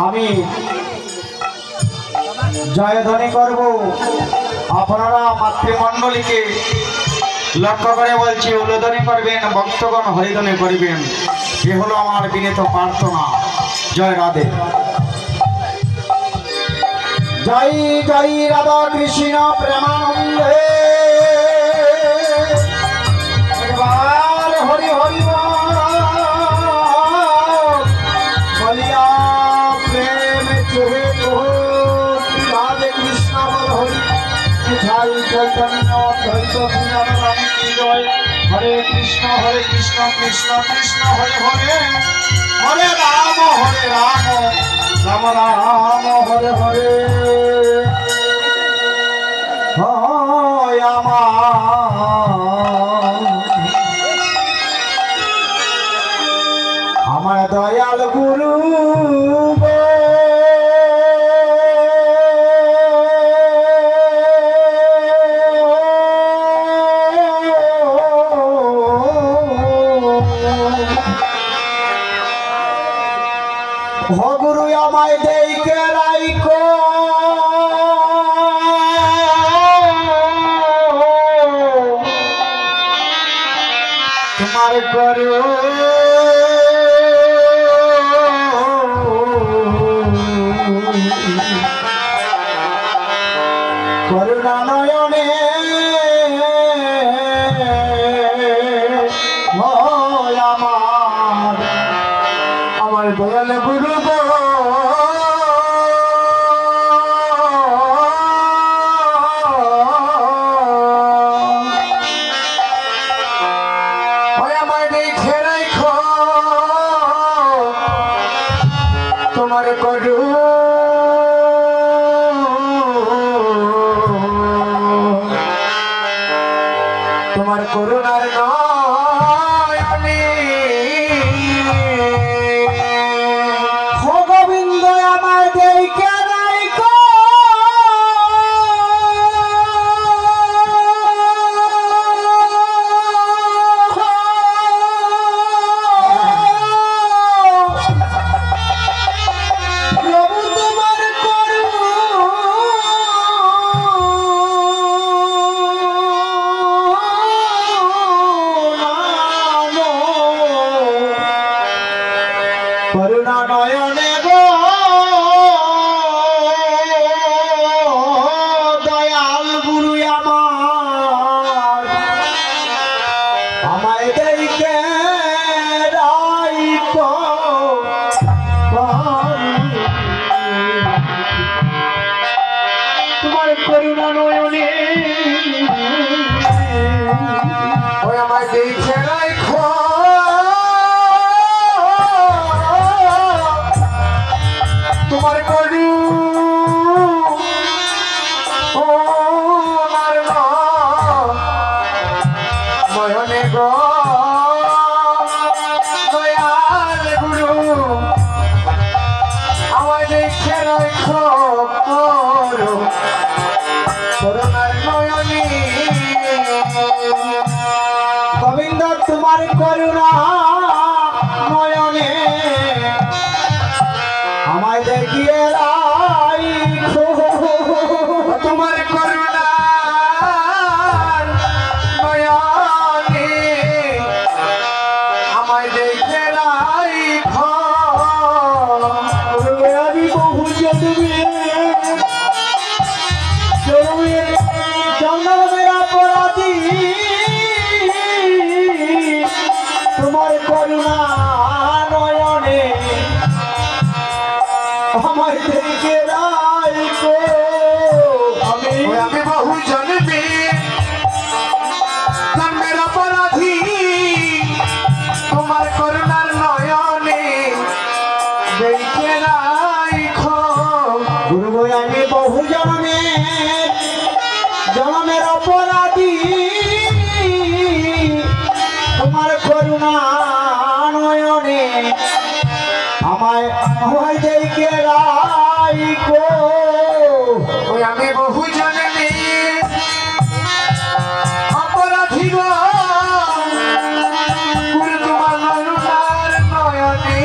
আমি জয়ধ্বনি করব। আপনারা মাতৃমণ্ডলীকে লক্ষ্য করে বলছি, উলধ্বনি করবেন, ভক্তগণ হরিধ্বনি করবেন। এ হলো আমার বিনীত প্রার্থনা। জয় রাধে। জয় জয় রাধা কৃষ্ণ প্রেমানন্দে। একবার হরি হরি বলিয়া প্রেম চোহে রাধে কৃষ্ণ বল হরি। জয় চৈতন্য ধৈত জয়। হরে কৃষ্ণ কৃষ্ণ কৃষ্ণ হরে হরে, হরে রাম রাম রাম হরে হরে। হয় আমার দয়াল গুরু हो गुरु আমায় দেইকে রাইকো। তোমার করু করুণা নয়নে আমার দয়াল গুরু তোমার করু তোমার করুণার নয়নে হো গোবিন্দ আমায় দেইকে রাইকো। করুণা নয়নে গো দয়াল গুরু আমার আমায় দেইকে রাইকো। তোমার করুণা নয়নে ওই আমায় দেইকে রাইকো। তোমার করু ও ময়নে গো দয়াল গুরু আমায় দেখে রাখো করুণার নয়নে। গোবিন্দ তোমার করুণা নয়নে আমায় দেখিয়ে রাখো। তোমার করুণা নয়নে আমায় দেখে রাখো। আমি বহু জন্মের অপরাধী তোমার করুণা নয়নে আমায় দেখে রাখো। আমি বহু জন্মের অপরাধী তোমার করুণার নয়নে দেখে রাখো। গুরু আমি বহু জন্মের অপরাধী তোমার করুণা নয়নে আমায় আমায় দেখে রাখো। ওই আমি বহু জন্মে অপরাধী গো গুরু তোমার করুণার নয়নে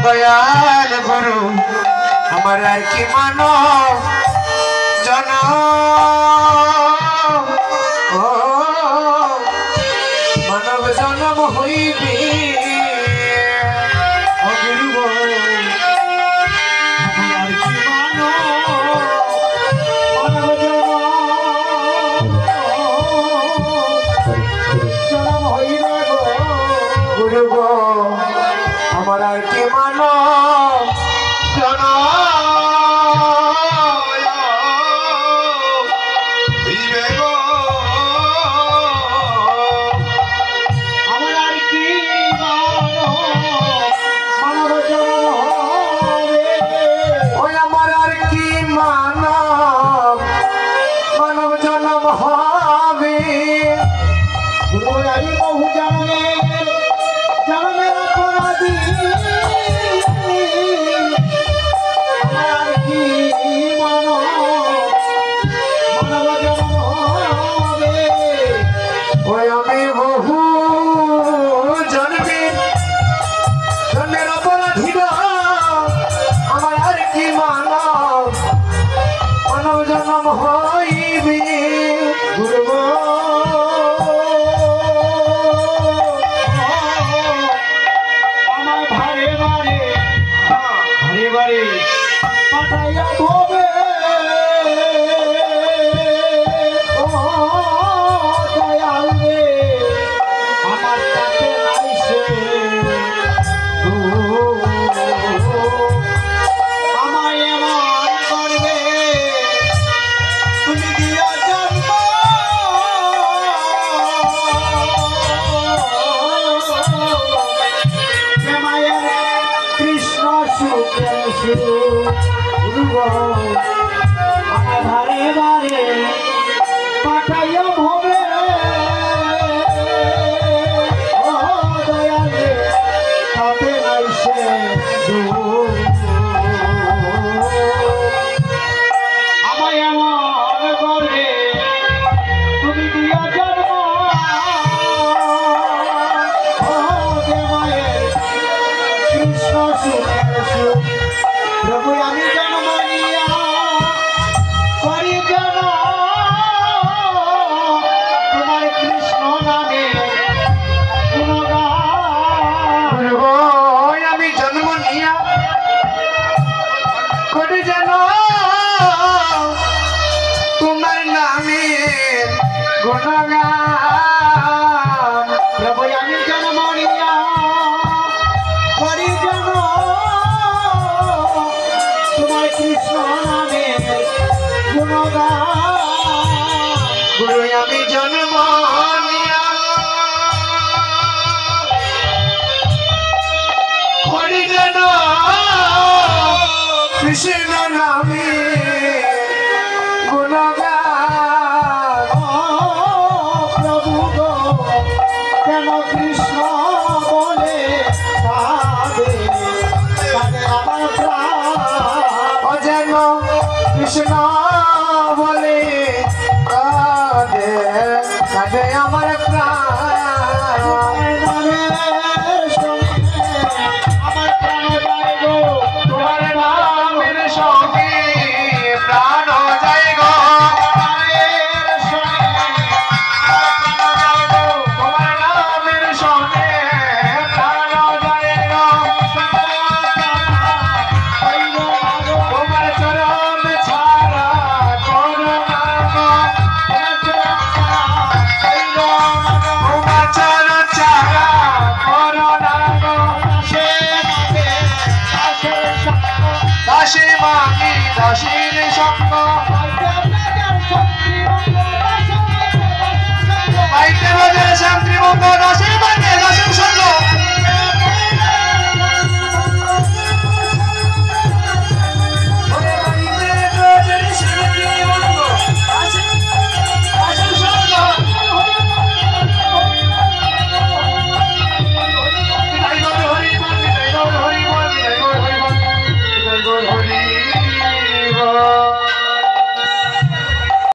দয়াল গুরু আমার আর কি মানব জনম ও মানব জনম হইবে ও গুরু গো আমার আর কি মানব জনম হইবে গো গুরু গো আমার আর কি মানব জনম ভারে ভারে পাঠাইয়া ভবে ও দয়ালে তাতে নাই সে আমায় এমন করে তুমি দিয়া জন্ম ও দেমায়ের কৃষ্ণ সুখের সুখ প্রভু আমি জন্ম নিয়া করি যেন তোমার কৃষ্ণ নামে গুণগান আমি জন্ম নিয়া করি যেন তোমার নামে গুণগান প্রভু আমি জন্ম নিয়া করি যেন কৃষ্ণ নামে গুণগান গুরু আমি জন্ম নিয়া করি যেন কৃষ্ণ নামে গুণগান প্রভু গো কেন কৃষ্ণ বলে কাঁদে কাঁদে আমার প্রাণ যেন কৃষ্ণ বলে কাঁদে কাঁদে আমার প্রাণ আমার প্রাণ যায় গো তোমার নামের সঙ্গে প্রাণ যায় গো তোমার নামের সঙ্গে প্রাণ যায় গো তোমার চরণ ছাড়া কোনো তোমার চরণ ছাড়া কোনো দাসী মাগি দাসীর সঙ্গ